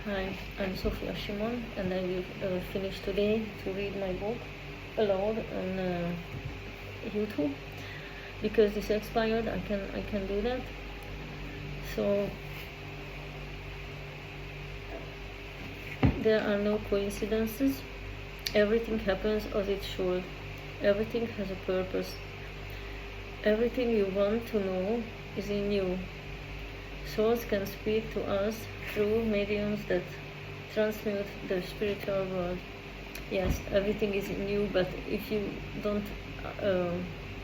Hi, I'm Sofia Shimon, and I will finish today to read my book aloud on YouTube because this expired. I can do that. So there are no coincidences. Everything happens as it should. Everything has a purpose. Everything you want to know is in you. Souls can speak to us through mediums that transmute the spiritual world. Yes, everything is in you, but if you don't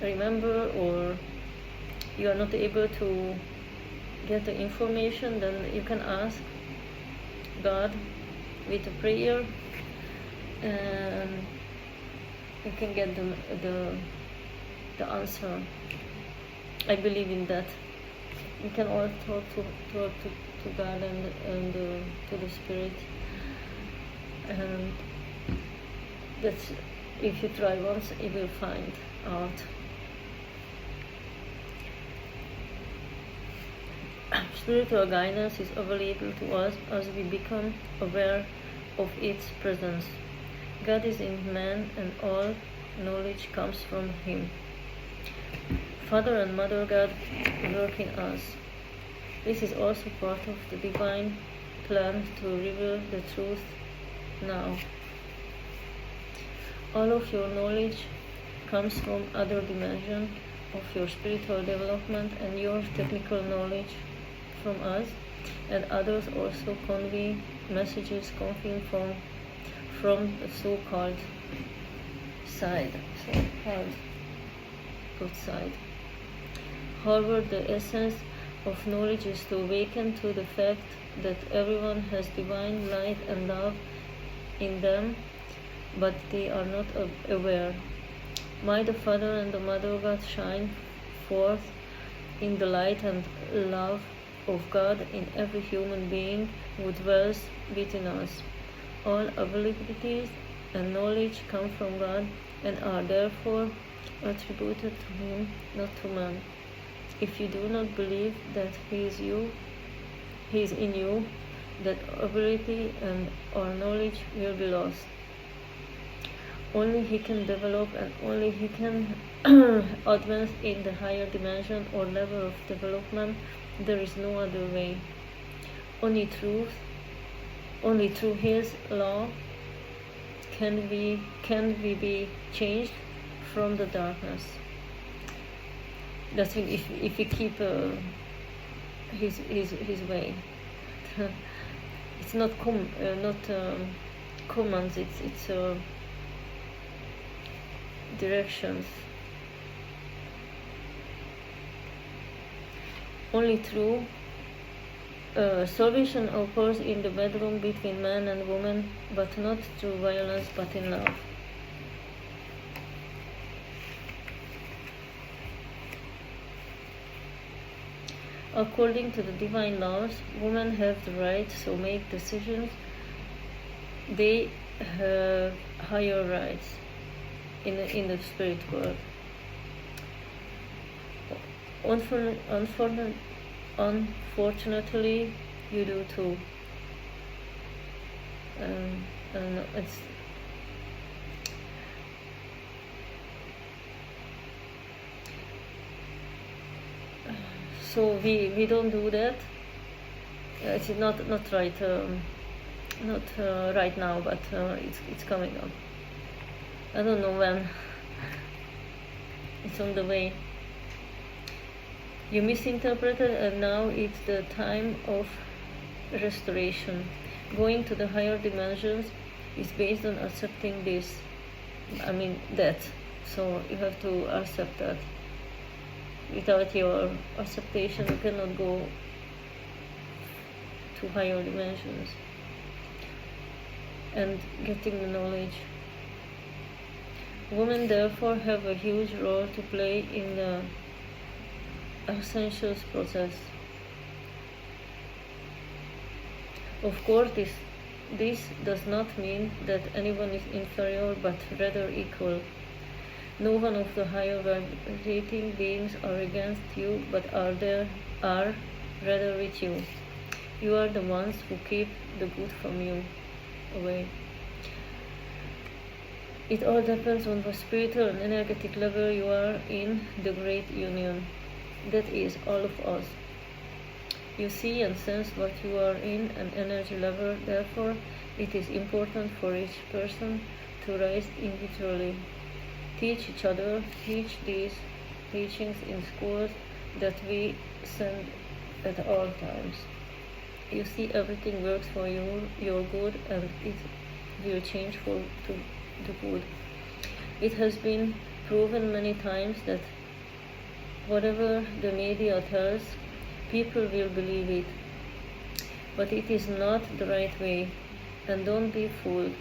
remember or you are not able to get the information, then you can ask God with a prayer, and you can get the answer. I believe in that. You can all talk to God and to the Spirit, and that's, if you try once, you will find out. Spiritual guidance is available to us as we become aware of its presence. God is in man, and all knowledge comes from Him. Father and Mother God work in us. This is also part of the divine plan to reveal the truth now. All of your knowledge comes from other dimension of your spiritual development, and your technical knowledge from us, and others also convey messages coming from the so-called side, so-called good side. However, the essence of knowledge is to awaken to the fact that everyone has divine light and love in them, but they are not aware. May the Father and the Mother God shine forth in the light and love of God in every human being who dwells within us. All abilities and knowledge come from God and are therefore attributed to Him, not to man. If you do not believe that He is in you, that ability and or knowledge will be lost. Only He can develop, and only He can advance in the higher dimension or level of development. There is no other way. Only through His law can we be changed from the darkness. That's if we keep his way. It's not commands. It's directions. Only through salvation occurs in the bedroom between man and woman, but not through violence, but in love. According to the divine laws, women have the right to make decisions. They have higher rights in the spirit world. Unfortunately, you do too. And it's so we don't do that. It's not right, not right now, but it's coming up. I don't know when. It's on the way. You misinterpreted, and now it's the time of restoration. Going to the higher dimensions is based on accepting this. That. So you have to accept that. Without your acceptation, you cannot go to higher dimensions and getting the knowledge. Women therefore have a huge role to play in the ascension process. Of course, this does not mean that anyone is inferior, but rather equal. No one of the higher vibrating beings are against you, but are rather with you. You are the ones who keep the good from you away. It all depends on the spiritual and energetic level you are in the great union. That is all of us. You see and sense what you are in an energy level, therefore it is important for each person to rise individually. Teach each other, teach these teachings in schools that we send at all times. You see, everything works for your good, and it will change to the good. It has been proven many times that whatever the media tells, people will believe it. But it is not the right way, and don't be fooled.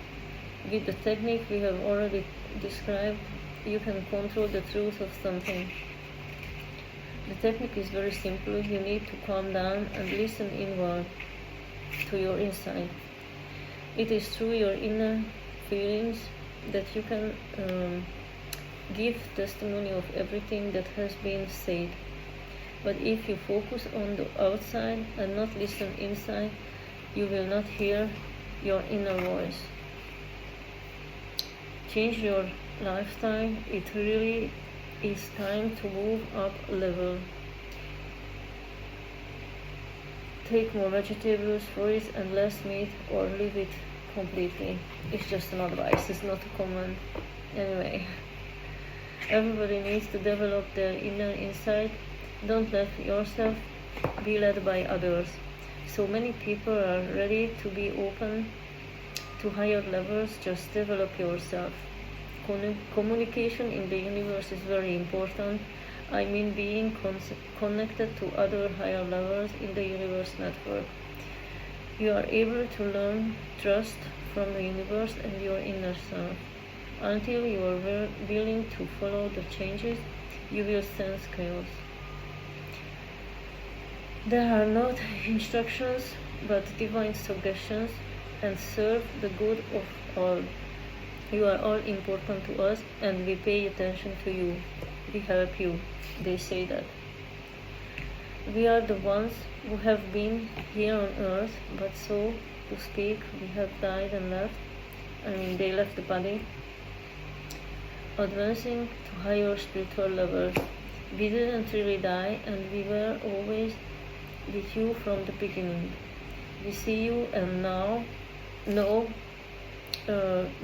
With the technique we have already described, you can control the truth of something. The technique is very simple. You need to calm down and listen inward to your inside. It is through your inner feelings that you can give testimony of everything that has been said. But if you focus on the outside and not listen inside, you will not hear your inner voice. Change your lifestyle. It really is time to move up a level. Take more vegetables, fruits, and less meat, or leave it completely. It's just an advice, it's not a command. Anyway, everybody needs to develop their inner insight. Don't let yourself be led by others. So many people are ready to be open to higher levels. Just develop yourself. Communication in the universe is very important. I mean being connected to other higher levels in the universe network. You are able to learn trust from the universe and your inner self. Until you are willing to follow the changes, you will sense chaos. There are not instructions but divine suggestions, and serve the good of all. You are all important to us, and we pay attention to you. We help you. They say that. We are the ones who have been here on earth, but so to speak, we have died and left. They left the body, advancing to higher spiritual levels. We didn't really die, and we were always with you from the beginning. We see you and now know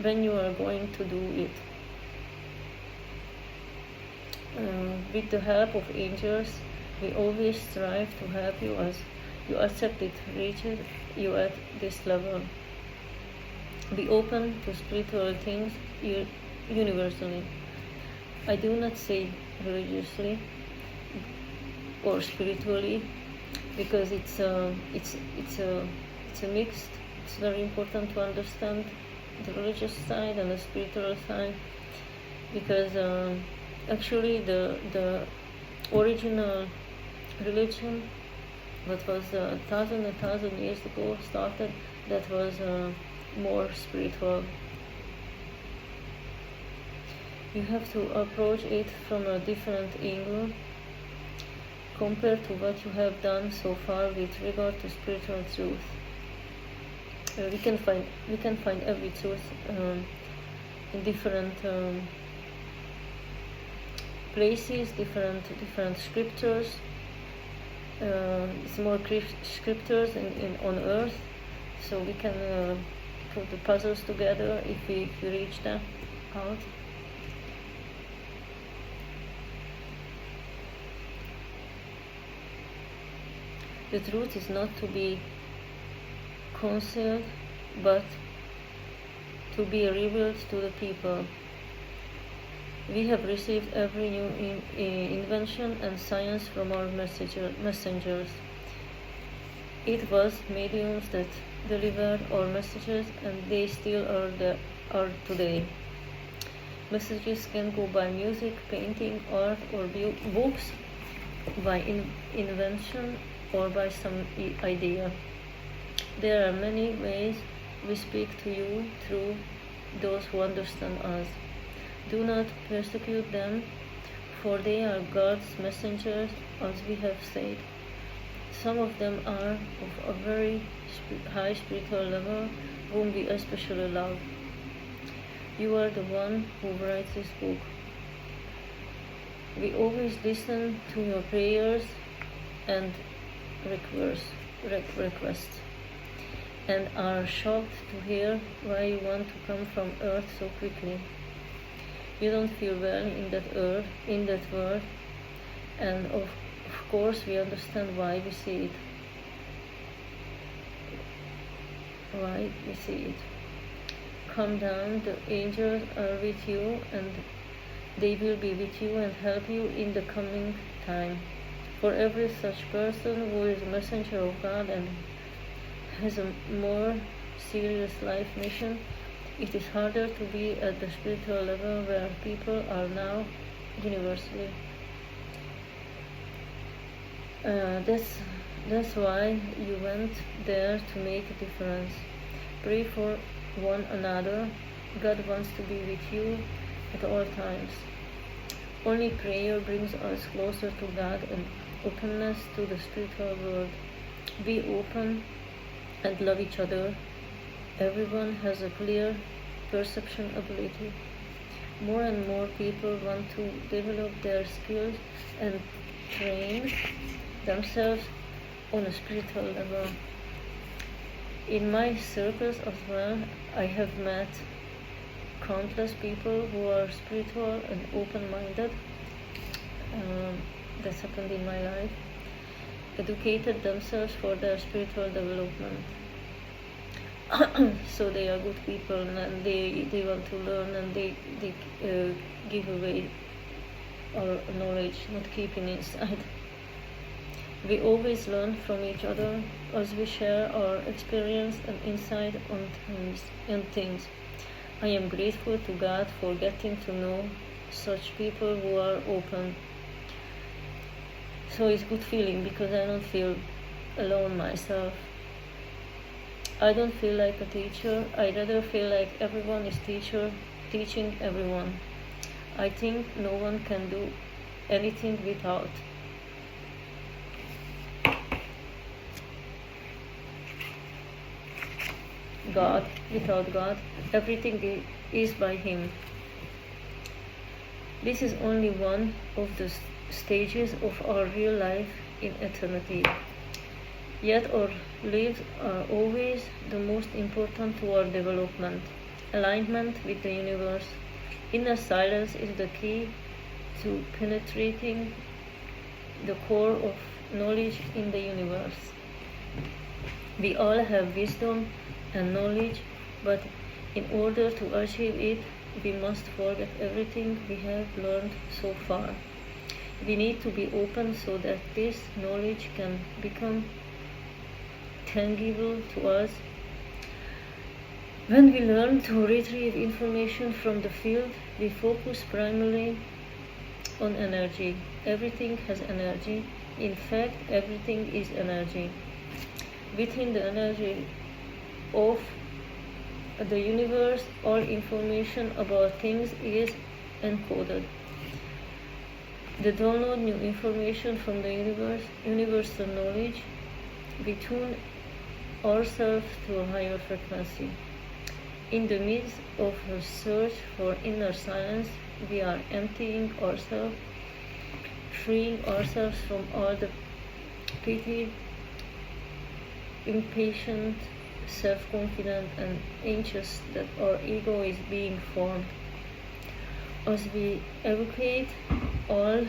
when you are going to do it. With the help of angels, we always strive to help you as you accept it reaches you at this level. Be open to spiritual things universally. I do not say religiously or spiritually, because it's a mixed. It's very important to understand the religious side and the spiritual side, because actually the original religion that was 1,000 years ago started, that was more spiritual. You have to approach it from a different angle compared to what you have done so far with regard to spiritual truth. We can find every truth in different places, different scriptures. It's more scriptures on earth, so we can put the puzzles together if we reach them out. The truth is not to be concealed, but to be revealed to the people. We have received every new invention and science from our messengers. It was mediums that delivered our messages, and they still are today. Messages can go by music, painting, art, or books, by invention, or by some idea. There are many ways we speak to you through those who understand us. Do not persecute them, for they are God's messengers, as we have said. Some of them are of a very high spiritual level, whom we especially love. You are the one who writes this book. We always listen to your prayers and requests, and are shocked to hear why you want to come from Earth so quickly. You don't feel well in that world, and of course we understand why we see it. Come down, the angels are with you, and they will be with you and help you in the coming time. For every such person who is a messenger of God and has a more serious life mission, it is harder to be at the spiritual level where people are now universally. That's why you went there, to make a difference. Pray for one another. God wants to be with you at all times. Only prayer brings us closer to God and openness to the spiritual world. Be open and love each other. Everyone has a clear perception ability. More and more people want to develop their skills and train themselves on a spiritual level. In my circles as well, I have met countless people who are spiritual and open-minded. That's happened in my life. Educated themselves for their spiritual development. So they are good people, and they want to learn, and they give away our knowledge, not keeping inside. We always learn from each other as we share our experience and insight on things. I am grateful to God for getting to know such people who are open. So it's a good feeling, because I don't feel alone myself. I don't feel like a teacher. I rather feel like everyone is teaching everyone. I think no one can do anything without God. Without God, everything is by Him. This is only one of the stages of our real life in eternity. Yet our lives are always the most important to our development. Alignment with the universe. Inner silence is the key to penetrating the core of knowledge in the universe. We all have wisdom and knowledge, but in order to achieve it, we must forget everything we have learned so far. We need to be open so that this knowledge can become tangible to us. When we learn to retrieve information from the field, we focus primarily on energy. Everything has energy. In fact, everything is energy. Within the energy of the universe, all information about things is encoded. To download new information from the universal knowledge, we tune ourselves to a higher frequency. In the midst of a search for inner silence, we are emptying ourselves, freeing ourselves from all the petty, impatient, self-confident and anxious that our ego is being formed. As we evacuate all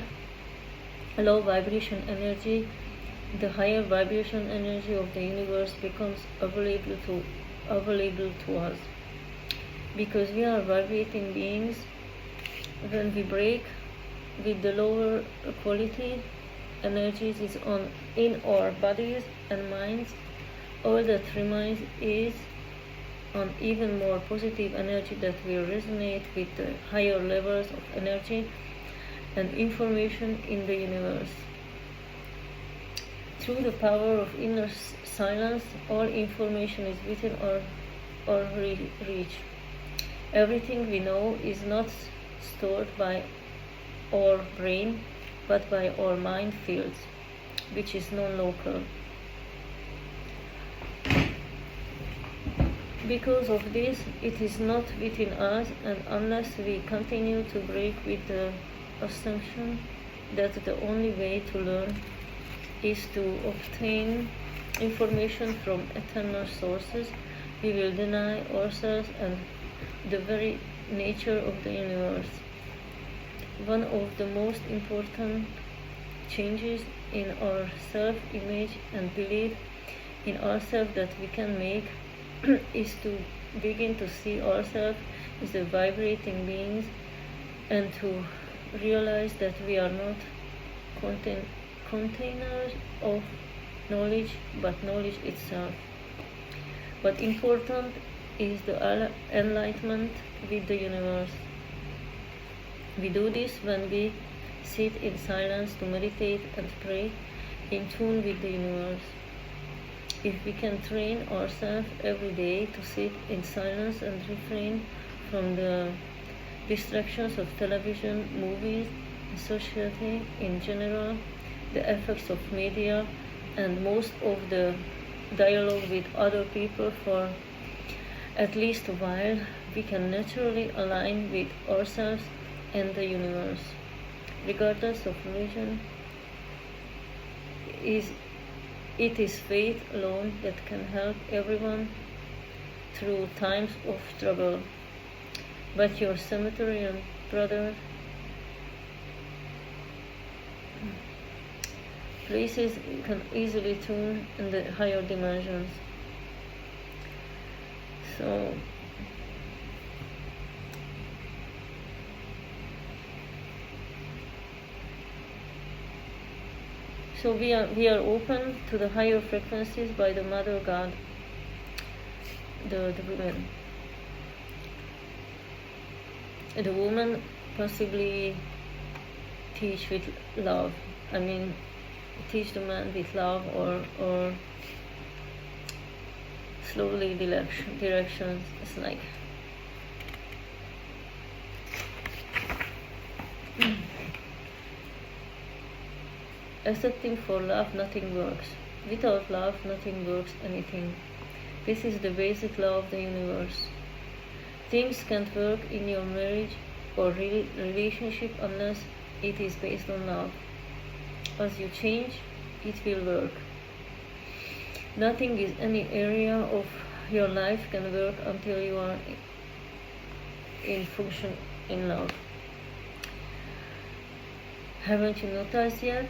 low vibration energy, the higher vibration energy of the universe becomes available to us. Because we are vibrating beings, when we break with the lower quality energies in our bodies and minds, all that remains is an even more positive energy that will resonate with the higher levels of energy and information in the universe. Through the power of inner silence, all information is within our reach. Everything we know is not stored by our brain, but by our mind fields. which is non-local. Because of this, it is not within us, and unless we continue to break with the assumption that the only way to learn is to obtain information from eternal sources, we will deny ourselves and the very nature of the universe. One of the most important changes in our self-image and belief in ourselves that we can make is to begin to see ourselves as a vibrating beings and to realize that we are not containers of knowledge, but knowledge itself. What important is the enlightenment with the universe. We do this when we sit in silence to meditate and pray in tune with the universe. If we can train ourselves every day to sit in silence and refrain from the distractions of television, movies, society in general, the effects of media, and most of the dialogue with other people for at least a while, we can naturally align with ourselves and the universe. Regardless of religion, it is faith alone that can help everyone through times of struggle. But your Cemeterian brother places can easily tune in the higher dimensions. So we are open to the higher frequencies by the Mother God, the women. The woman possibly teach with love. I mean, teach the man with love or slowly directions. It's like accepting for love, nothing works. Without love, nothing works anything. This is the basic law of the universe. Things can't work in your marriage or relationship unless it is based on love. As you change, it will work. Nothing in any area of your life can work until you are in function in love. Haven't you noticed yet?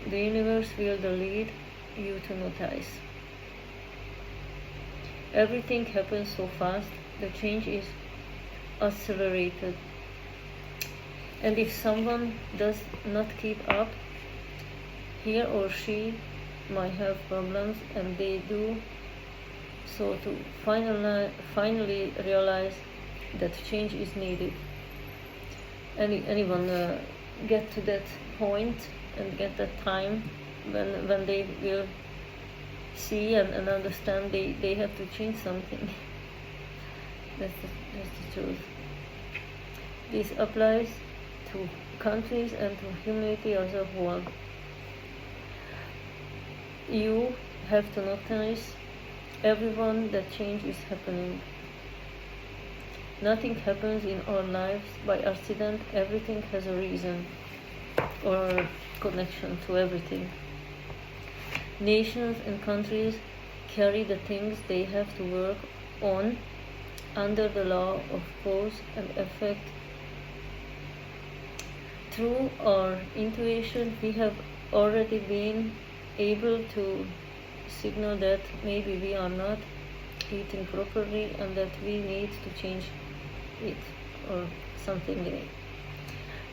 The universe will lead you to notice. Everything happens so fast, the change is accelerated. And if someone does not keep up, he or she might have problems, and they do so to finally realize that change is needed. Anyone get to that point and get that time when they will see and understand they have to change something. That's the truth. This applies to countries and to humanity as a whole. You have to notice everyone that change is happening. Nothing happens in our lives by accident. Everything has a reason or connection to everything. Nations and countries carry the things they have to work on under the law of cause and effect. Through our intuition, we have already been able to signal that maybe we are not eating properly and that we need to change it or something like that.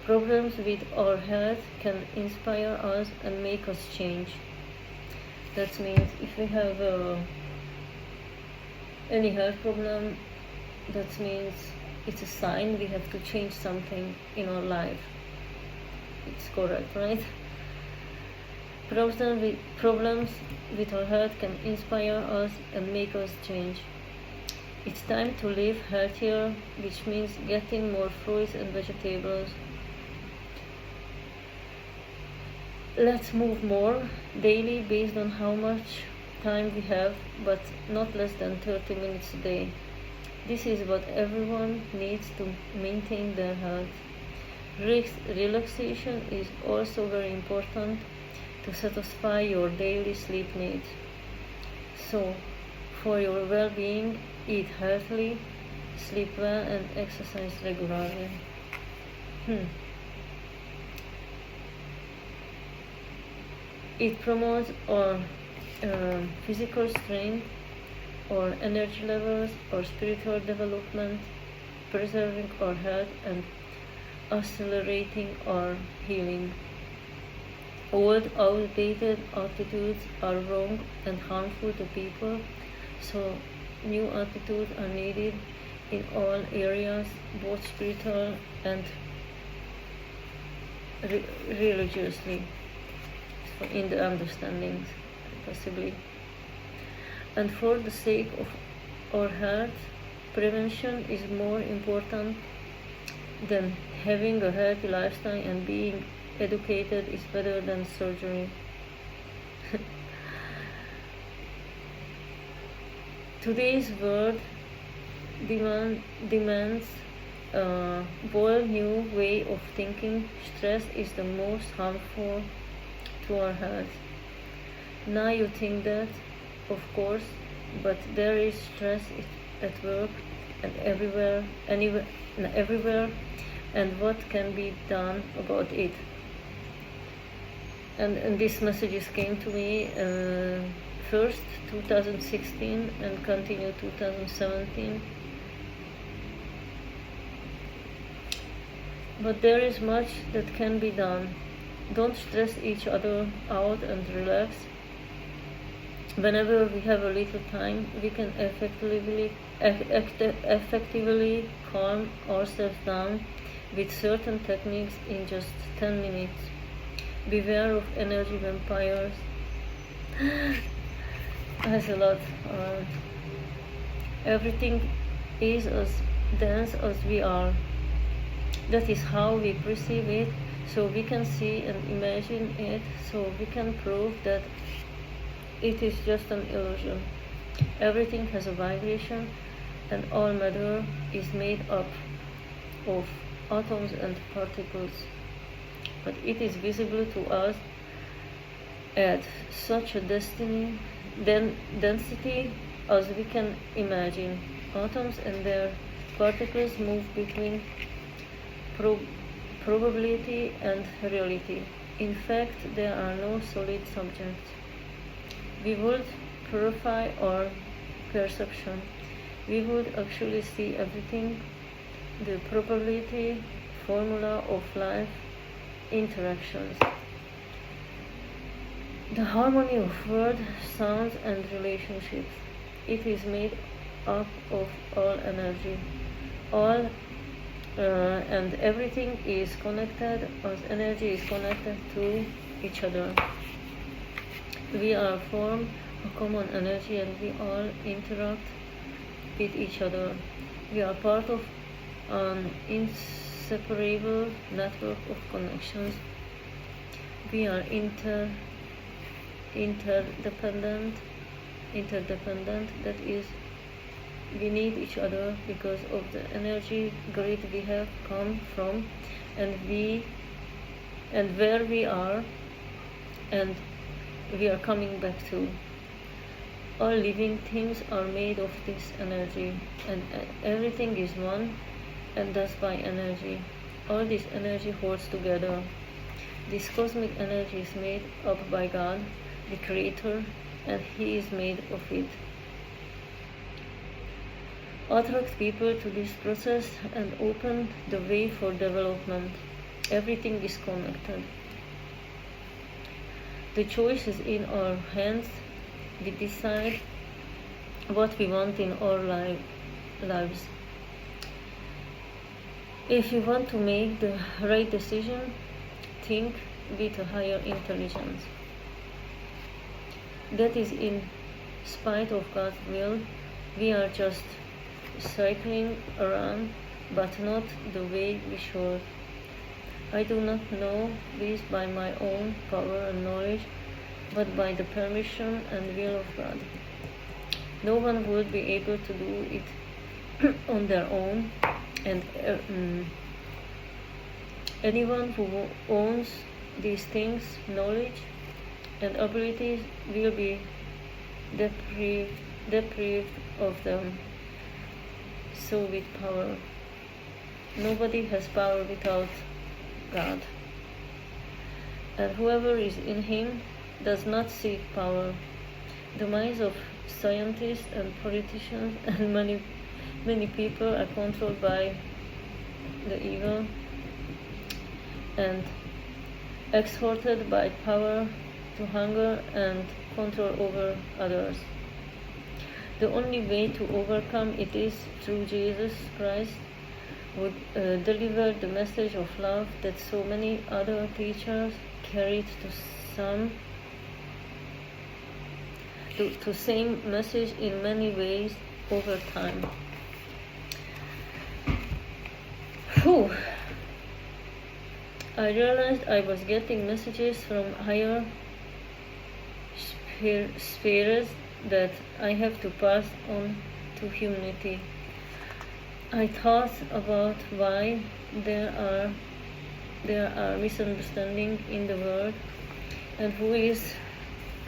Problems with our health can inspire us and make us change. That means if we have any health problem, that means it's a sign we have to change something in our life. It's correct, right? Problems with our health can inspire us and make us change. It's time to live healthier, which means getting more fruits and vegetables. Let's move more daily based on how much time we have, but not less than 30 minutes a day. This is what everyone needs to maintain their health. Relaxation is also very important to satisfy your daily sleep needs. So, for your well-being, eat healthily, sleep well, and exercise regularly. It promotes our physical strength, or energy levels, or spiritual development, preserving our health and accelerating our healing. Old, outdated attitudes are wrong and harmful to people, so new attitudes are needed in all areas, both spiritual and religiously, in the understandings, possibly. And for the sake of our health, prevention is more important than having a healthy lifestyle, and being educated is better than surgery. Today's world demands a bold new way of thinking. Stress is the most harmful to our health. Now you think that, of course, but there is stress at work and everywhere, and what can be done about it? And these messages came to me first 2016 and continue 2017. But there is much that can be done. Don't stress each other out and relax. Whenever we have a little time, we can effectively calm ourselves down with certain techniques in just 10 minutes. Beware of energy vampires. That's a lot. Everything is as dense as we are. That is how we perceive it, so we can see and imagine it, so we can prove that it is just an illusion. Everything has a vibration, and all matter is made up of atoms and particles. But it is visible to us at such a density as we can imagine. Atoms and their particles move between probability and reality. In fact, there are no solid subjects. We would purify our perception. We would actually see everything, the probability formula of life interactions, the harmony of words, sounds, and relationships. It is made up of all energy. And everything is connected as energy is connected to each other. We are form a common energy, and we all interact with each other. We are part of an inseparable network of connections. We are interdependent. That is, we need each other because of the energy grid we have come from, and where we are, and we are coming back to. All living things are made of this energy, and everything is one, and thus by energy. All this energy holds together. This cosmic energy is made up by God, the Creator, and He is made of it. Attract people to this process and open the way for development. Everything is connected. The choice is in our hands. We decide what we want in our lives. If you want to make the right decision, think with a higher intelligence. That is in spite of God's will. We are just cycling around, but not the way we should. I do not know this by my own power and knowledge, but by the permission and will of God. No one would be able to do it on their own, and anyone who owns these things, knowledge and abilities, will be deprived of them. So with power. Nobody has power without God. And whoever is in him does not seek power. The minds of scientists and politicians and many people are controlled by the evil and exhorted by power to hunger and control over others. The only way to overcome it is through Jesus Christ, who delivered the message of love that so many other teachers carried to some. To same message in many ways over time. Whew. I realized I was getting messages from higher spheres that I have to pass on to humanity. I thought about why there are misunderstandings in the world and who is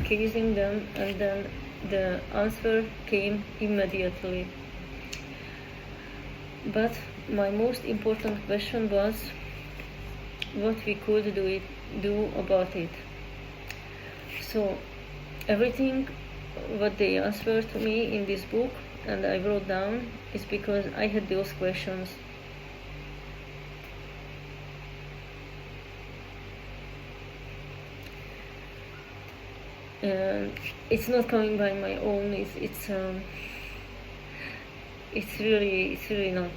causing them, and then the answer came immediately. But my most important question was what we could do about it. So everything what they answered to me in this book and I wrote down is because I had those questions. It's not coming by my own. It's really not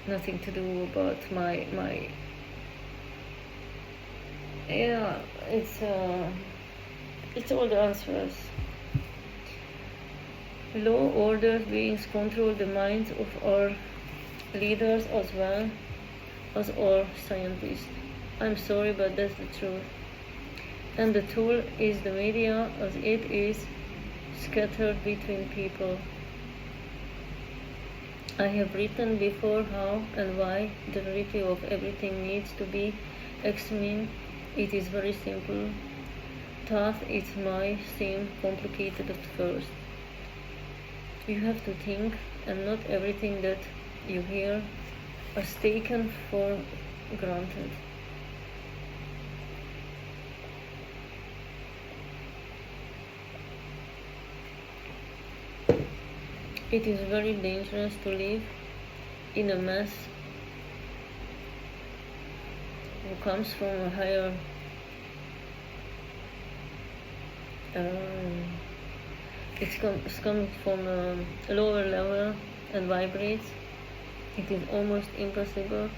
nothing to do about my yeah. It's all the answers. Low order beings control the minds of our leaders as well as our scientists. I'm sorry, but that's the truth. And the tool is the media, as it is scattered between people. I have written before how and why the reality of everything needs to be examined. It is very simple. Thus, it might seem complicated at first. You have to think, and not everything that you hear is taken for granted. It is very dangerous to live in a mess who comes from a higher it's coming from a lower level and vibrates. It is almost impossible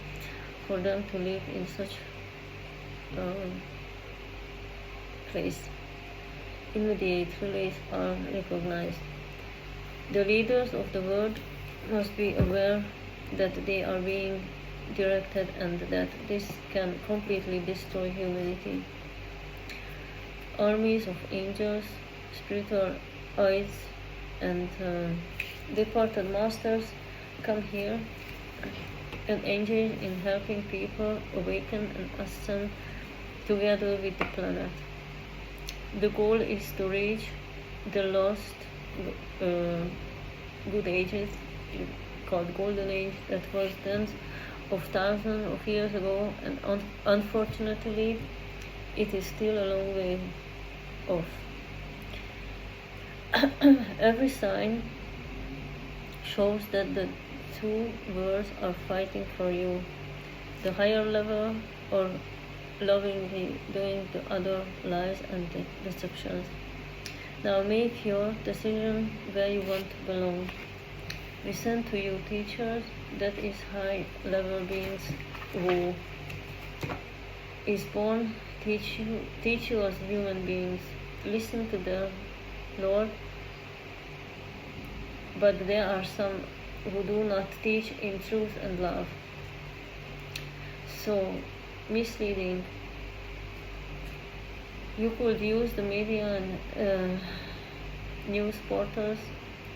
for them to live in such place. Immediate relays are recognized. The leaders of the world must be aware that they are being directed and that this can completely destroy humanity. Armies of angels, spiritual eyes, and departed masters come here and engage in helping people awaken and ascend together with the planet. The goal is to reach the lost good ages, called golden age, that was tens of thousands of years ago, and unfortunately it is still a long way off. Every sign shows that the two worlds are fighting for you, the higher level or lovingly doing the other lies and deceptions. Now make your decision where you want to belong. Listen to you teachers, that is high level beings who is born teach you as human beings. Listen to the Lord, but there are some who do not teach in truth and love. so misleading. You could use the media and news portals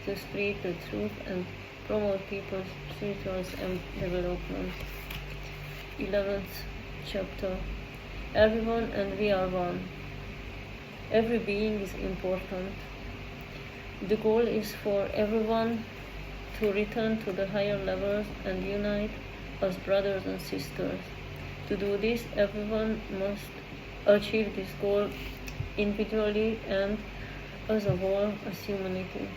to spread the truth and promote people's spiritual development. 11th chapter. Everyone and we are one. Every being is important. The goal is for everyone to return to the higher levels and unite as brothers and sisters. To do this, everyone must achieve this goal individually and as a whole, as humanity.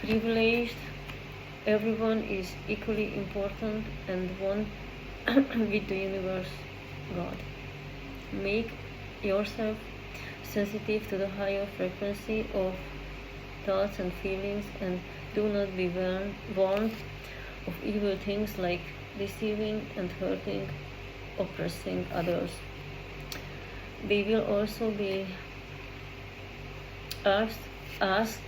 Privileged, everyone is equally important and one with the universe, God. Make yourself sensitive to the higher frequency of thoughts and feelings, and do not be warned of evil things like deceiving and hurting, oppressing others. They will also be asked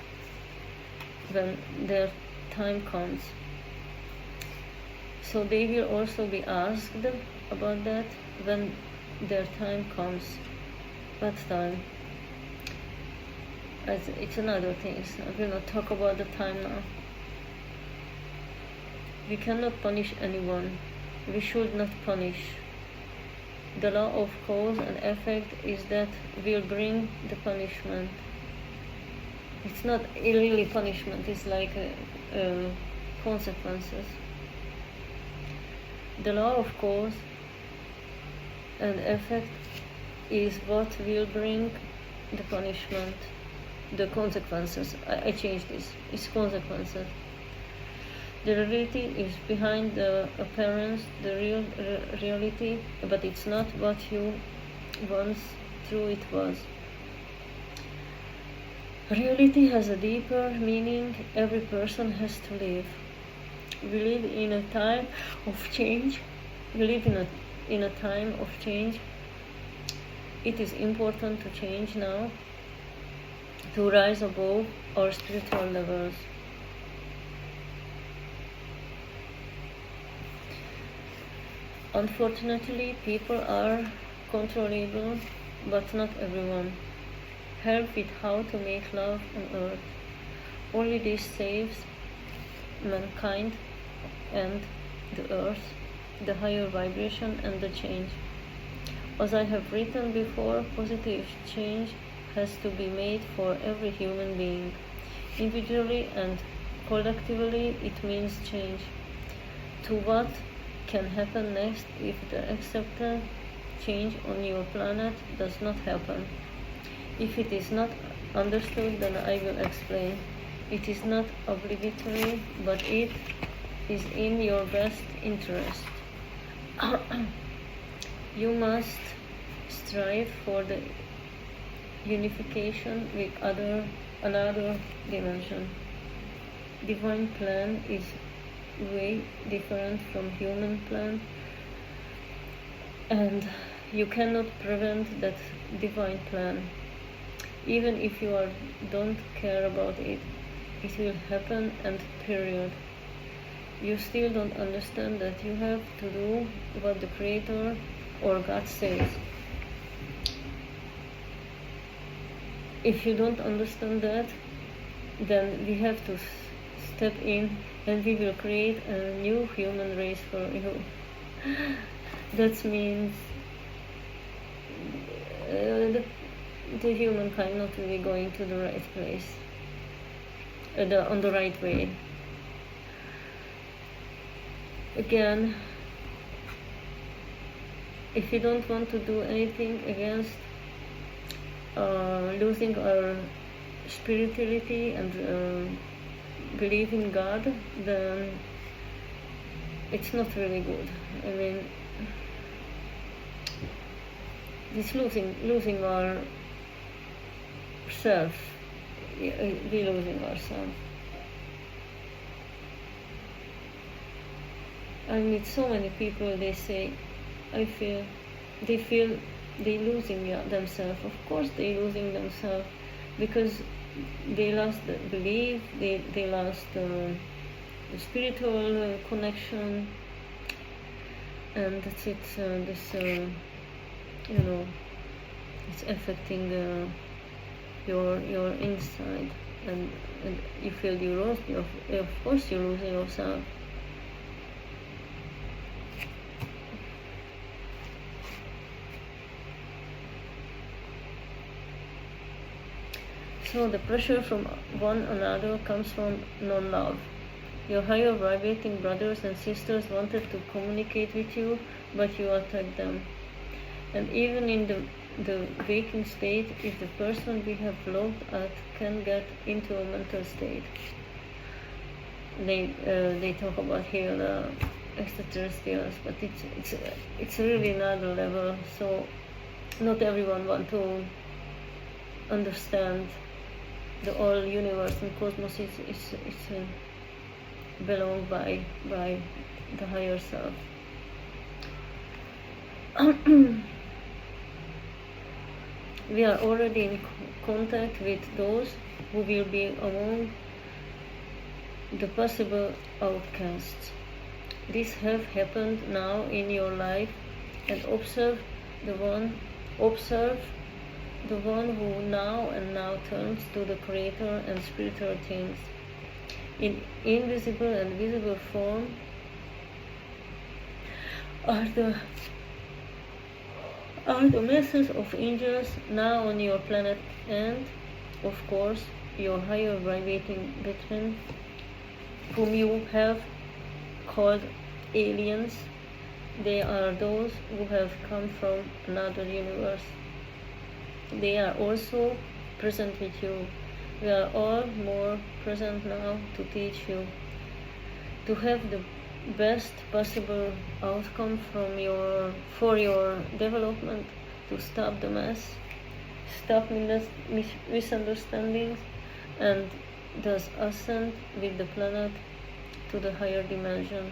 when their time comes. So they will also be asked about that when their time comes. What time? It's another thing. So I will not talk about the time now. We cannot punish anyone. We should not punish. The law of cause and effect is that will bring the punishment. It's not really punishment, it's like consequences. The law of cause and effect is what will bring the punishment, the consequences. I changed this. It's consequences. The reality is behind the appearance, the real reality, but it's not what you once thought it was. Reality has a deeper meaning every person has to live. We live in a time of change. We live in a time of change. It is important to change now, to rise above our spiritual levels. Unfortunately, people are controllable, but not everyone. Help with how to make love on earth. Only this saves mankind and the earth, the higher vibration and the change. As I have written before, positive change has to be made for every human being. Individually and collectively, it means change. To what can happen next if the accepted change on your planet does not happen? If it is not understood, then I will explain. It is not obligatory, but it is in your best interest. You must strive for the unification with another dimension. Divine plan is way different from human plan, and you cannot prevent that divine plan. Even if you don't care about it, it will happen, and period. You still don't understand that you have to do what the Creator or God says. If you don't understand that, then we have to step in and we will create a new human race for you. That means the humankind not really going to the right place, on the right way. Again, if we don't want to do anything against losing our spirituality and believe in God, then it's not really good. I mean, it's losing our self. We losing ourselves. I meet so many people. They say, they feel they losing themselves. Of course, they losing themselves because they lost the belief. They lost the spiritual connection. and that's it. It's affecting your inside, and you feel you lost. Of course, you're losing yourself. So the pressure from one another comes from non-love. Your higher vibrating brothers and sisters wanted to communicate with you, but you attacked them. And even in the waking state, if the person we have looked at can get into a mental state, they talk about here extraterrestrials, but it's really another level. So not everyone want to understand the whole universe and cosmos is belonged by the higher self. We are already in contact with those who will be among the possible outcasts. This have happened now in your life, and observe the one who now turns to the Creator and spiritual things. In invisible and visible form are the masses of angels now on your planet, and of course your higher vibrating brethren, whom you have called aliens. They are those who have come from another universe. They are also present with you. We are all more present now to teach you to have the best possible outcome for your development, to stop the mess, stop misunderstandings, and thus ascend with the planet to the higher dimension.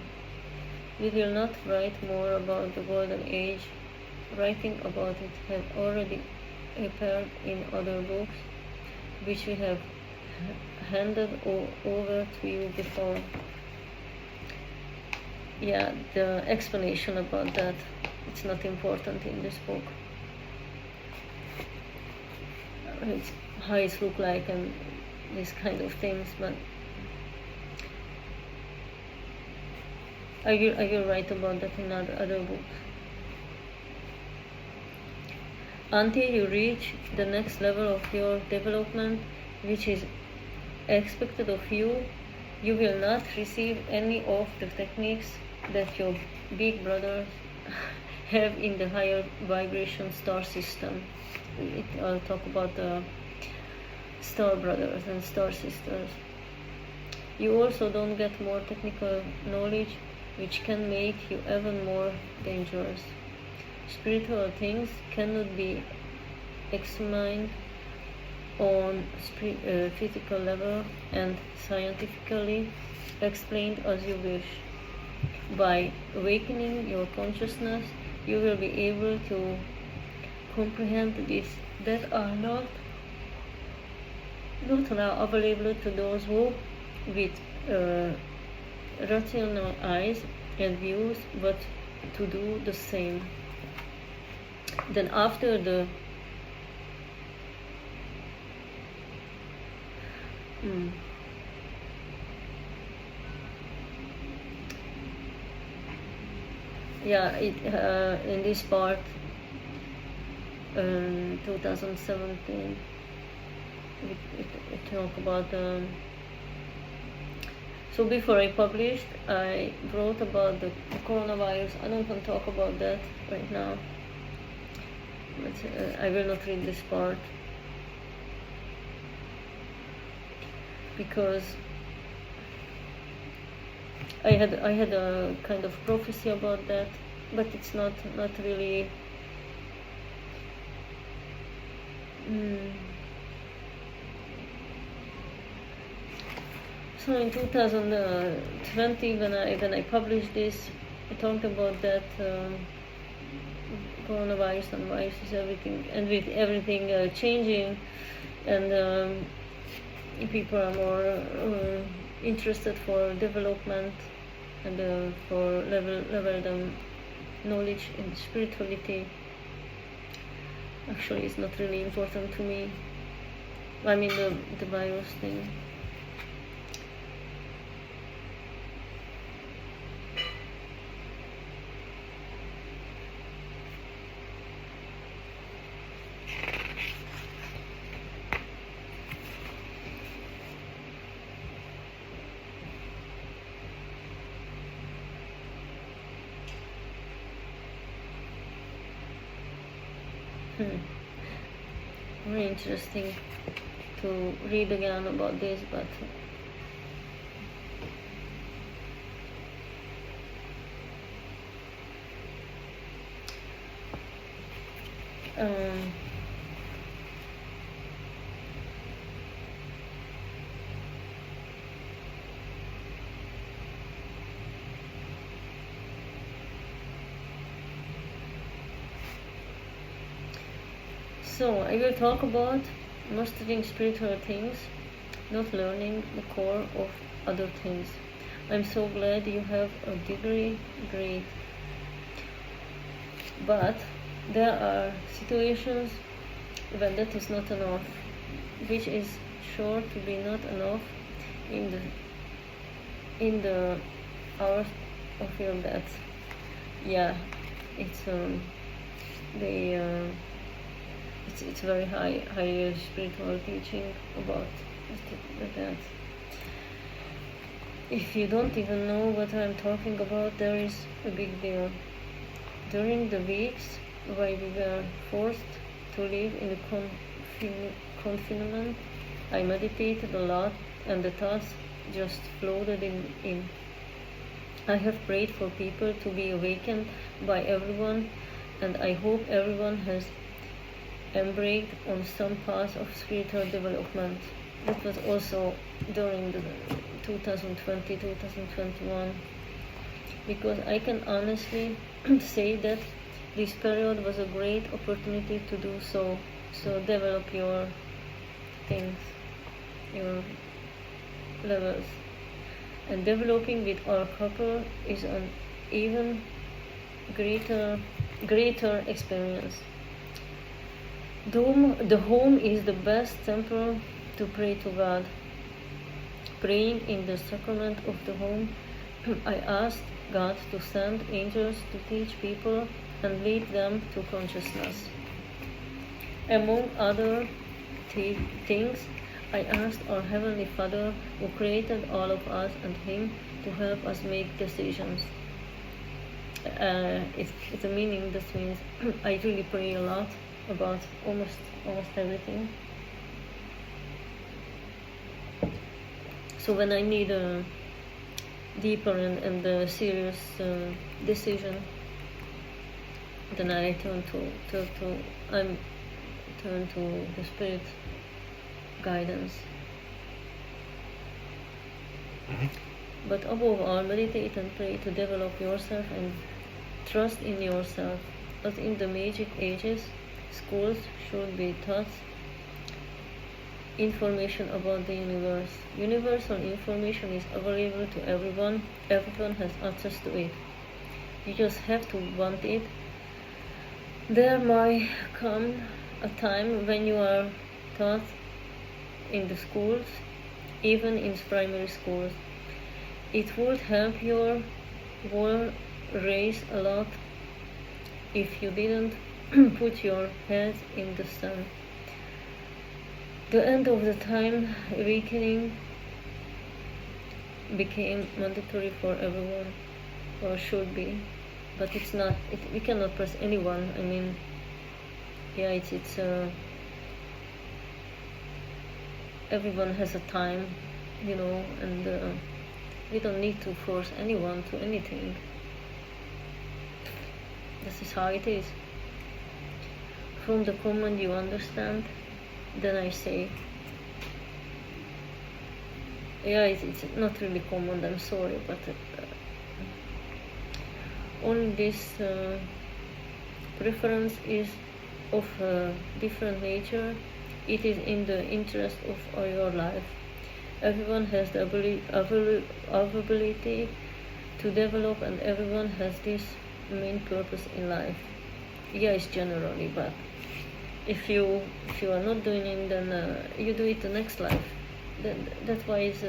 We will not write more about the golden age. Writing about it have already appeared in other books, which we have handed over to you before. Yeah, the explanation about that, it's not important in this book. It's how it look like and these kind of things, but I will write about that in other books. Until you reach the next level of your development, which is expected of you, you will not receive any of the techniques that your big brothers have in the higher vibration star system. I'll talk about the star brothers and star sisters. You also don't get more technical knowledge, which can make you even more dangerous. Spiritual things cannot be examined on physical level and scientifically explained as you wish. By awakening your consciousness, you will be able to comprehend this that are not now available to those who, with rational eyes and views, but to do the same. Then after the in this part 2017 it talk about so before I published, I wrote about the coronavirus. I don't want to talk about that right now, but I will not read this part because I had a kind of prophecy about that, but it's not really So in 2020, when I published this, I talked about that coronavirus and viruses, everything, and with everything changing, and people are more interested for development and for level them knowledge in spirituality. Actually, it's not really important to me. I mean, the virus thing. Very interesting to read again about this, but so I will talk about mastering spiritual things, not learning the core of other things. I'm so glad you have a degree, great. But there are situations when that is not enough, which is sure to be not enough in the hours of your death. Yeah, it's it's very high spiritual teaching about that. If you don't even know what I'm talking about, there is a big deal. During the weeks where we were forced to live in the confinement, I meditated a lot and the thoughts just floated in. I have prayed for people to be awakened by everyone, and I hope everyone has embarked on some path of spiritual development. That was also during the 2020-2021, because I can honestly say that this period was a great opportunity to do so. So develop your things, your levels. And developing with our couple is an even greater experience. The home is the best temple to pray to God. Praying in the sacrament of the home, I asked God to send angels to teach people and lead them to consciousness. Among other things, I asked our Heavenly Father, who created all of us and Him, to help us make decisions. It's a meaning. This means I really pray a lot about almost everything. So when I need a deeper and a serious decision, then I turn to the Spirit guidance. But above all, meditate and pray to develop yourself and trust in yourself. As in the magic ages, schools should be taught information about the universe. Universal information is available to everyone. Everyone has access to it. You just have to want it. There might come a time when you are taught in the schools, even in primary schools. It would help your whole race a lot if you didn't put your head in the sun. The end of the time awakening became mandatory for everyone, or should be, but it's not. We cannot press anyone. I mean, yeah, it's everyone has a time, and we don't need to force anyone to anything. This is how it is. From the comment you understand, then I say, yeah, it's not really common, I'm sorry, but only this preference is of a different nature. It is in the interest of your life. Everyone has the ability to develop, and everyone has this main purpose in life. Yes, generally, but if you are not doing it, then you do it the next life. That's why is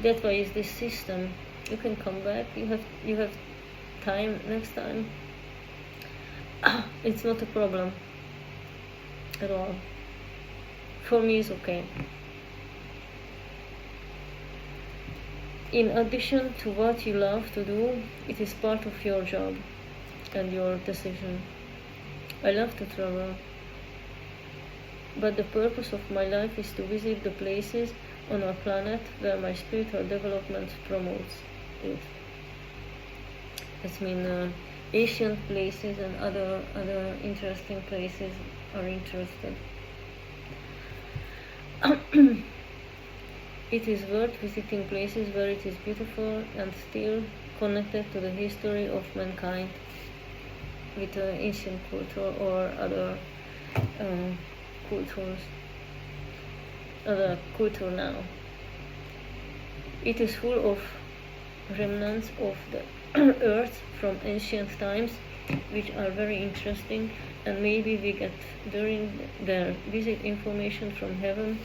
that's why is this system. You can come back. You have time next time. It's not a problem at all. For me, it's okay. In addition to what you love to do, it is part of your job and your decision. I love to travel, but the purpose of my life is to visit the places on our planet where my spiritual development promotes it. That means ancient places and other interesting places are interested. It is worth visiting places where it is beautiful and still connected to the history of mankind with ancient culture or other culture now. It is full of remnants of the earth from ancient times, which are very interesting, and maybe we get during their visit information from heaven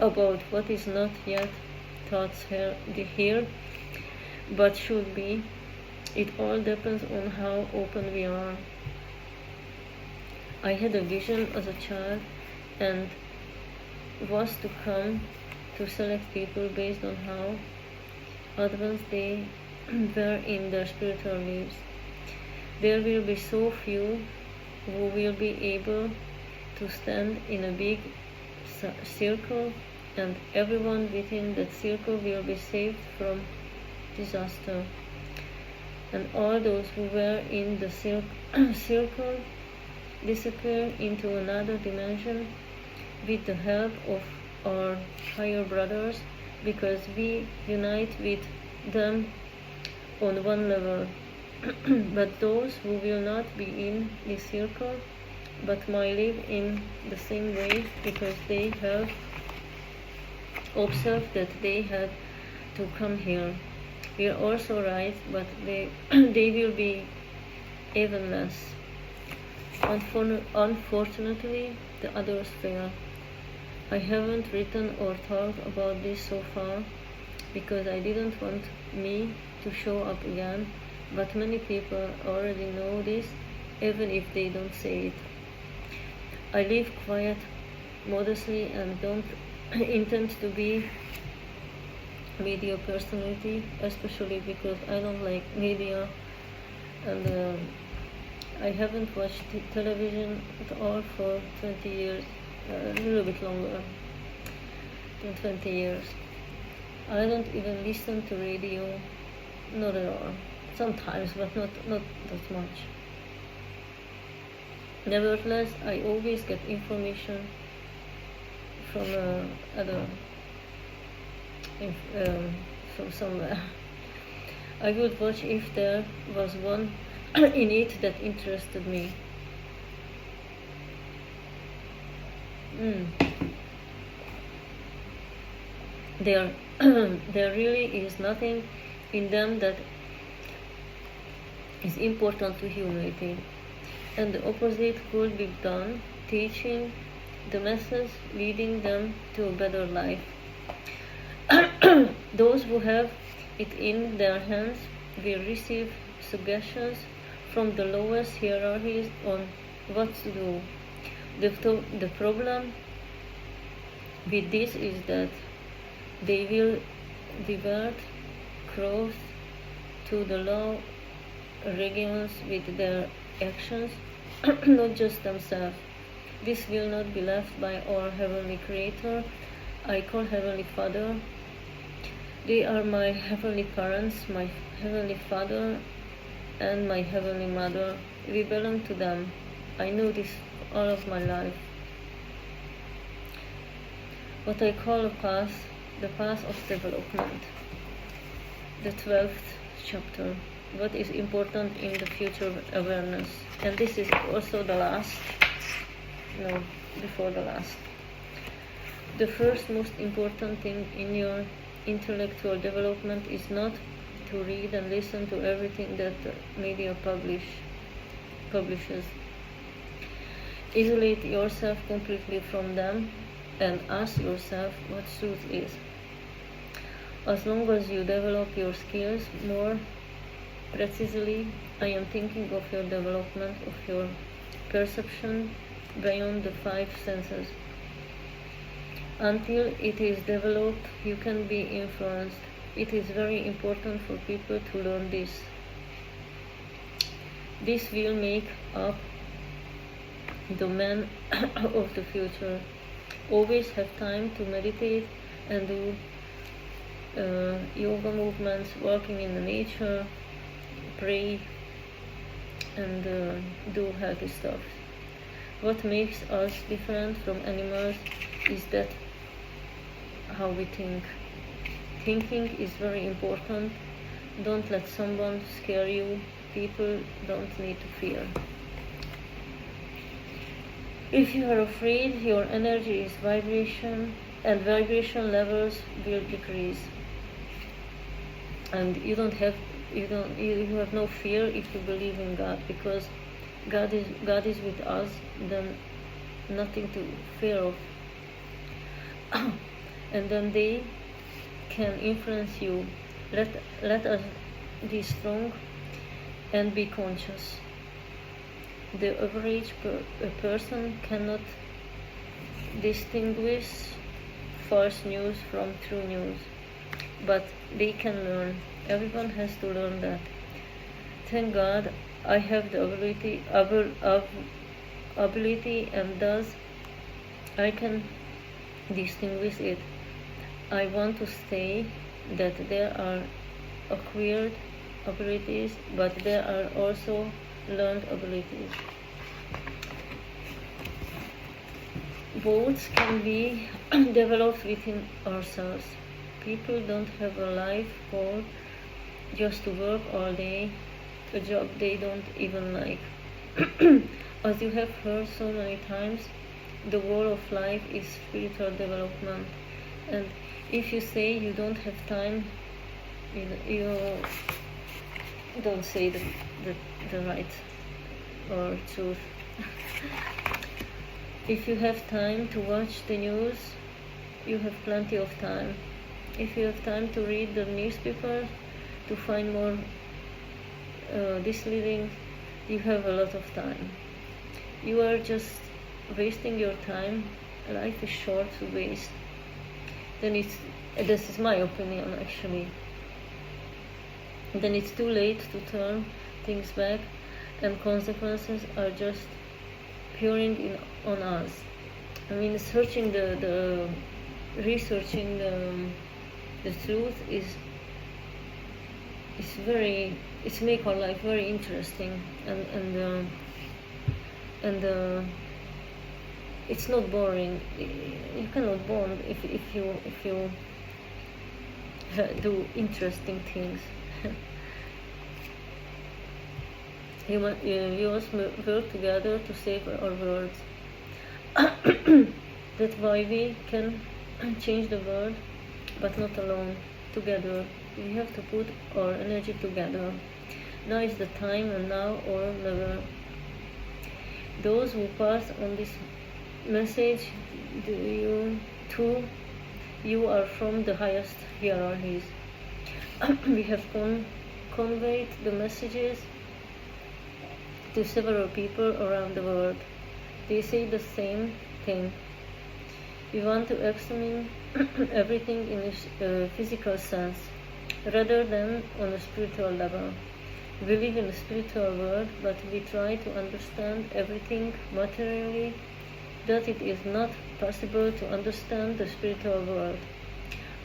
about what is not yet taught here, but should be. It all depends on how open we are. I had a vision as a child and was to come to select people based on how advanced they were in their spiritual lives. There will be so few who will be able to stand in a big circle, and everyone within that circle will be saved from disaster. And all those who were in the circle disappear into another dimension with the help of our higher brothers, because we unite with them on one level. But those who will not be in this circle but might live in the same way because they have observed that they had to come here, will also rise, but they will be even less. Unfortunately, the others fail. I haven't written or talked about this so far because I didn't want me to show up again, but many people already know this, even if they don't say it. I live quiet, modestly, and don't intend to be media personality, especially because I don't like media, and I haven't watched television at all for 20 years, a little bit longer than 20 years. I don't even listen to radio, not at all. Sometimes, but not that much. Nevertheless, I always get information from from somewhere. I would watch if there was one in it that interested me. There really is nothing in them that is important to humanity, and the opposite could be done, teaching the masses, leading them to a better life. Those who have it in their hands will receive suggestions from the lowest hierarchies on what to do. The problem with this is that they will divert cross to the low regions with their actions, not just themselves. This will not be left by our Heavenly Creator. I call Heavenly Father. They are my Heavenly Parents, my Heavenly Father, and my Heavenly Mother. We belong to them. I know this all of my life. What I call a path, the path of development. The 12th chapter. What is important in the future awareness. And this is also the last. No, before the last. The first most important thing in your intellectual development is not to read and listen to everything that media publishes. Isolate yourself completely from them and ask yourself what truth is. As long as you develop your skills more precisely, I am thinking of your development of your perception beyond the five senses. Until it is developed, you can be influenced. It is very important for people to learn this. This will make up the man of the future. Always have time to meditate and do yoga movements, walking in the nature, pray, and do healthy stuff. What makes us different from animals is that how we think. Thinking is very important. Don't let someone scare you. People don't need to fear. If you are afraid, your energy is vibration, and vibration levels will decrease. And you have no fear if you believe in God, because God is with us. Then nothing to fear of. And then they can influence you. Let us be strong and be conscious. The average person cannot distinguish false news from true news, but they can learn. Everyone has to learn that. Thank God I have the ability, and thus I can distinguish it. I want to say that there are acquired abilities, but there are also learned abilities. Both can be developed within ourselves. People don't have a life goal just to work all day, a job they don't even like. As you have heard so many times, the goal of life is spiritual development. And if you say you don't have time, you don't say the right or truth. If you have time to watch the news, you have plenty of time. If you have time to read the newspaper, to find more misleading, you have a lot of time. You are just wasting your time. Life is short to waste. Then this is my opinion actually. Then it's too late to turn things back, and consequences are just pouring in on us. I mean, researching the truth it's make our life very interesting, and it's not boring. You cannot bond if you do interesting things. You must work together to save our world. That's why we can change the world, but not alone. Together, we have to put our energy together. Now is the time, and now or never. Those who pass on this message, you are from the highest hierarchies. We have conveyed the messages to several people around the world. They say the same thing. We want to examine everything in a physical sense, rather than on a spiritual level. We live in a spiritual world, but we try to understand everything materially, that it is not possible to understand the spiritual world.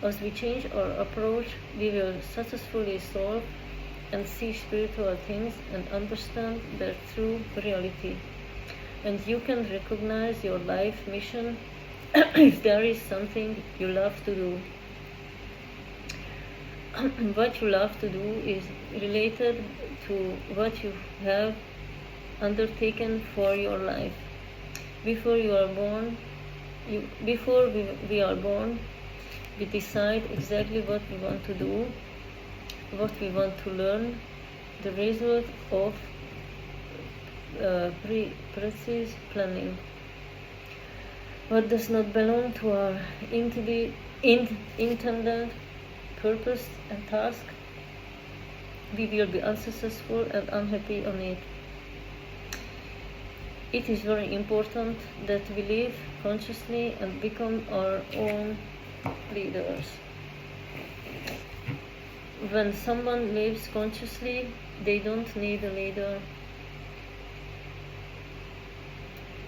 As we change our approach, we will successfully solve and see spiritual things and understand their true reality. And you can recognize your life mission if there is something you love to do. What you love to do is related to what you have undertaken for your life. Before we are born, we decide exactly what we want to do, what we want to learn, the result of precise planning. What does not belong to our intended purpose and task, we will be unsuccessful and unhappy on it. It is very important that we live consciously and become our own leaders. When someone lives consciously, they don't need a leader.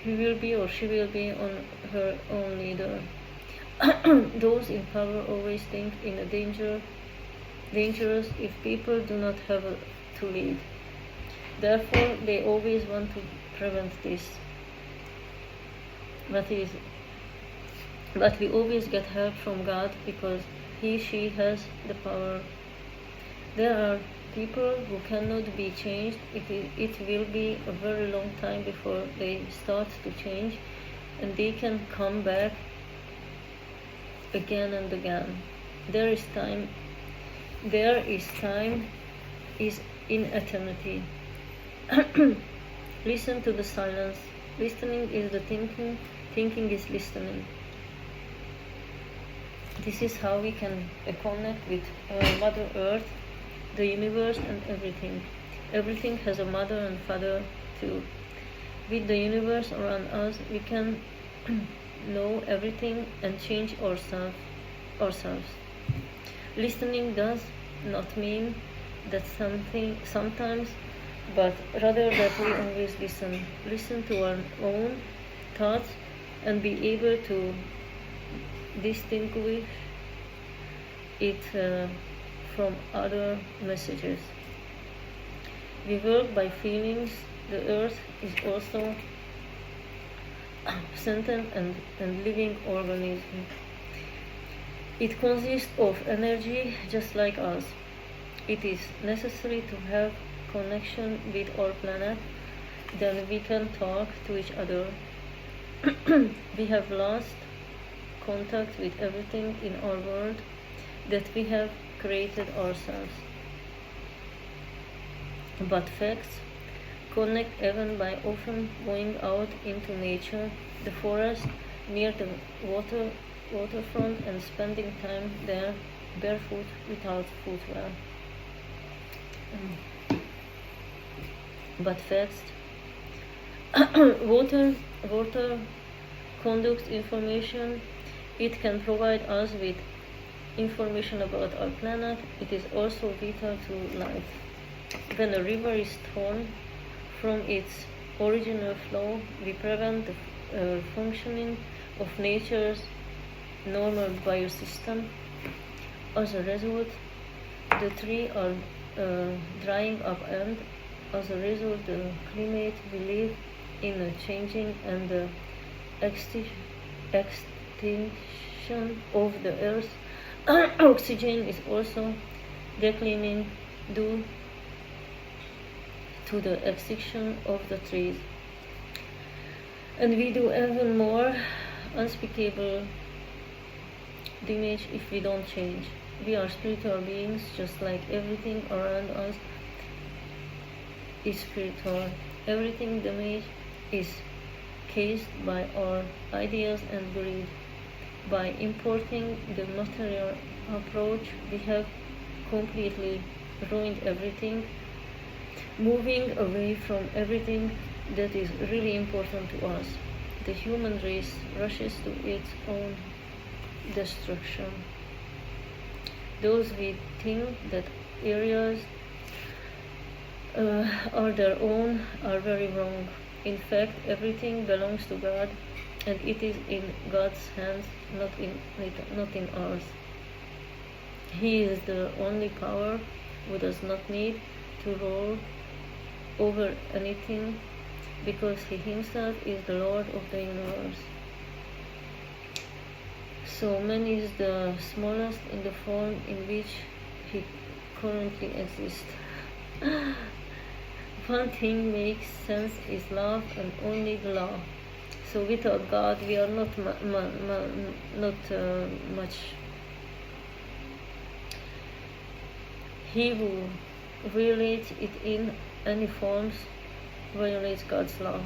He will be or she will be on her own leader. Those in power always think in a dangerous if people do not have to lead. Therefore, they always want to prevent this. But we always get help from God because she has the power. There are people who cannot be changed. It will be a very long time before they start to change, and they can come back again and again. There is time is in eternity. Listen to the silence. Listening is the thinking. Thinking is listening. This is how we can connect with Mother Earth, the universe, and everything. Everything has a mother and father too. With the universe around us, we can know everything and change ourselves. Listening does not mean that sometimes, but rather that we always listen to our own thoughts and be able to distinguish it from other messages. We work by feelings. The earth is also sentient and living organism. It consists of energy just like us. It is necessary to have connection with our planet, then we can talk to each other. We have lost contact with everything in our world that we have created ourselves. But facts connect even by often going out into nature, the forest, near the waterfront, and spending time there barefoot without footwear. But facts water conducts information. It can provide us with information about our planet. It is also vital to life. When a river is torn from its original flow, we prevent the functioning of nature's normal biosystem. As a result, the trees are drying up, and as a result, the climate we live in a changing, and the extinction of the earth. Oxygen is also declining due to the extinction of the trees. And we do even more unspeakable damage if we don't change. We are spiritual beings, just like everything around us is spiritual. Everything damage is caused by our ideas and greed. By importing the material approach, we have completely ruined everything, moving away from everything that is really important to us. The human race rushes to its own destruction. Those who think that areas are their own are very wrong. In fact, everything belongs to God, and it is in God's hands, not in ours. He is the only power who does not need to rule over anything, because He Himself is the Lord of the universe. So man is the smallest in the form in which he currently exists. One thing makes sense is love, and only the law. So without God, we are not much. He who violates it in any forms violates God's law.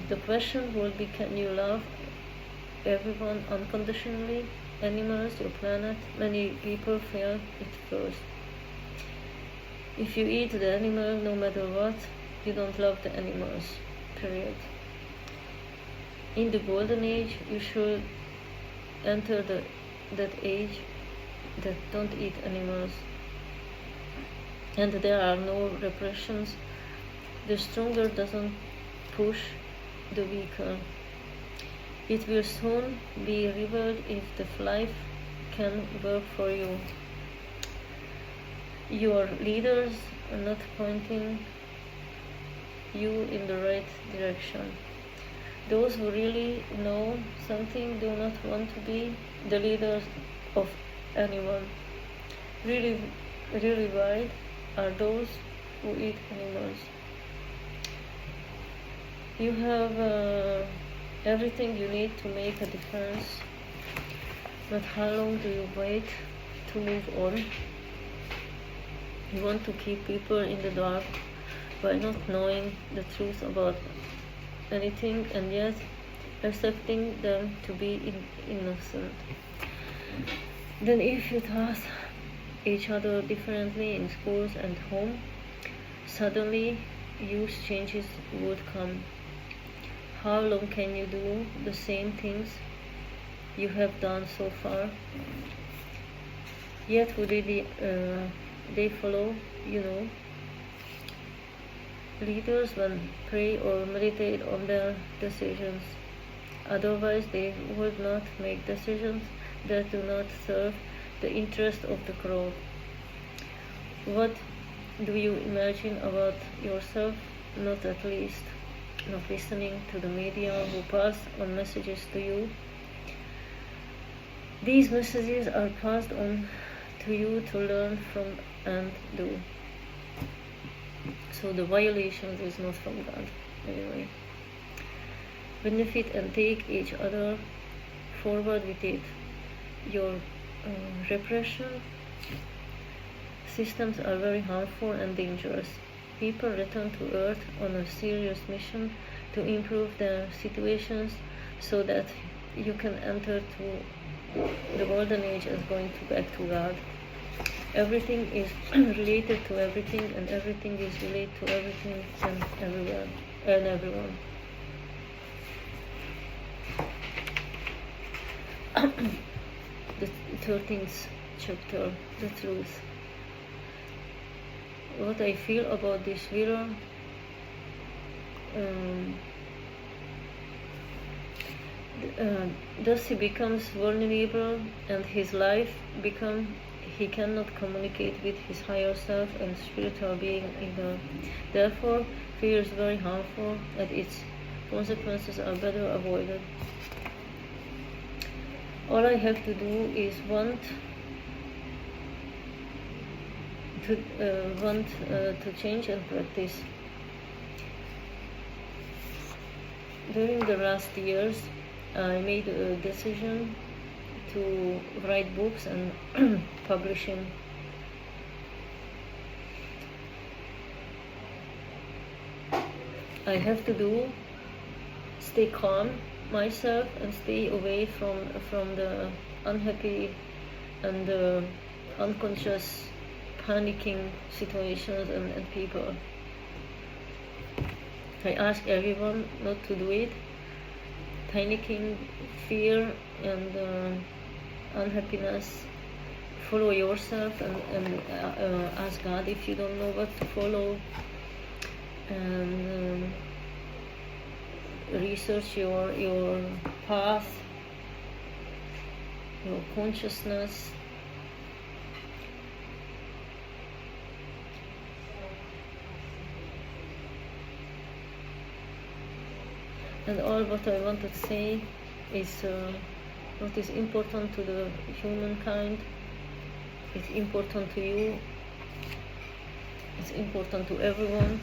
The question will be, can you love everyone unconditionally? Animals, your planet? Many people fail it first. If you eat the animal no matter what, you don't love the animals, period. In the golden age, you should enter that age that don't eat animals. And there are no repressions. The stronger doesn't push the weaker. It will soon be revealed if the life can work for you. Your leaders are not pointing you in the right direction. Those who really know something do not want to be the leaders of anyone. Really wide are those who eat animals. You have everything you need to make a difference, but how long do you wait to move on? You want to keep people in the dark by not knowing the truth about anything and yet accepting them to be innocent. Then if you taught each other differently in schools and home, suddenly huge changes would come. How long can you do the same things you have done so far? Yet would they follow, leaders when pray or meditate on their decisions. Otherwise they would not make decisions that do not serve the interest of the crowd. What do you imagine about yourself? Not at least. Not listening to the media who pass on messages to you. These messages are passed on to you to learn from and do. So the violations is not from God, anyway. Benefit and take each other forward with it. Your repression systems are very harmful and dangerous. People return to Earth on a serious mission to improve their situations so that you can enter to the golden age as going back to God. Everything is related to everything, and everything is related to everything and everywhere and everyone. The 13th chapter, the truth. What I feel about this mirror, thus he becomes vulnerable and his life he cannot communicate with his higher self and spiritual being either. Therefore, fear is very harmful and its consequences are better avoided. All I have to do is want to change and practice. During the last years, I made a decision to write books and publishing. I have to stay calm myself and stay away from the unhappy and the unconscious panicking situations and people. I ask everyone not to do it. Panicking, fear and unhappiness, follow yourself and ask God if you don't know what to follow, and research your path, your consciousness. And all what I want to say is what is important to the humankind. It's important to you. It's important to everyone.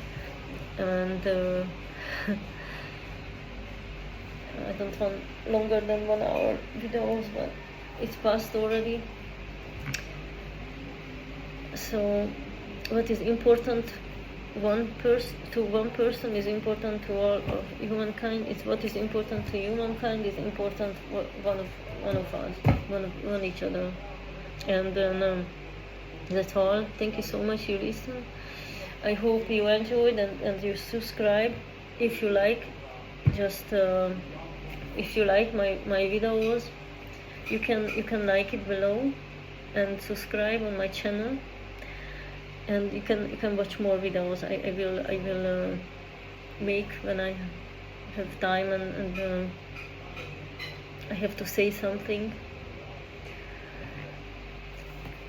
And I don't want longer than 1 hour videos, but it's past already. So what is important to one person is important to all of humankind. It's what is important to humankind is important for one of us, one each other. And that's all. Thank you so much you listen. I hope you enjoyed and you subscribe if you like. Just if you like my videos, you can like it below and subscribe on my channel, and you can watch more videos. I will make when I have time and I have to say something.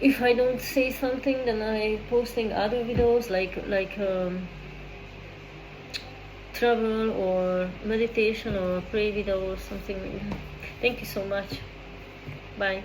If I don't say something, then I posting other videos like travel or meditation or pray video or something. Thank you so much. Bye.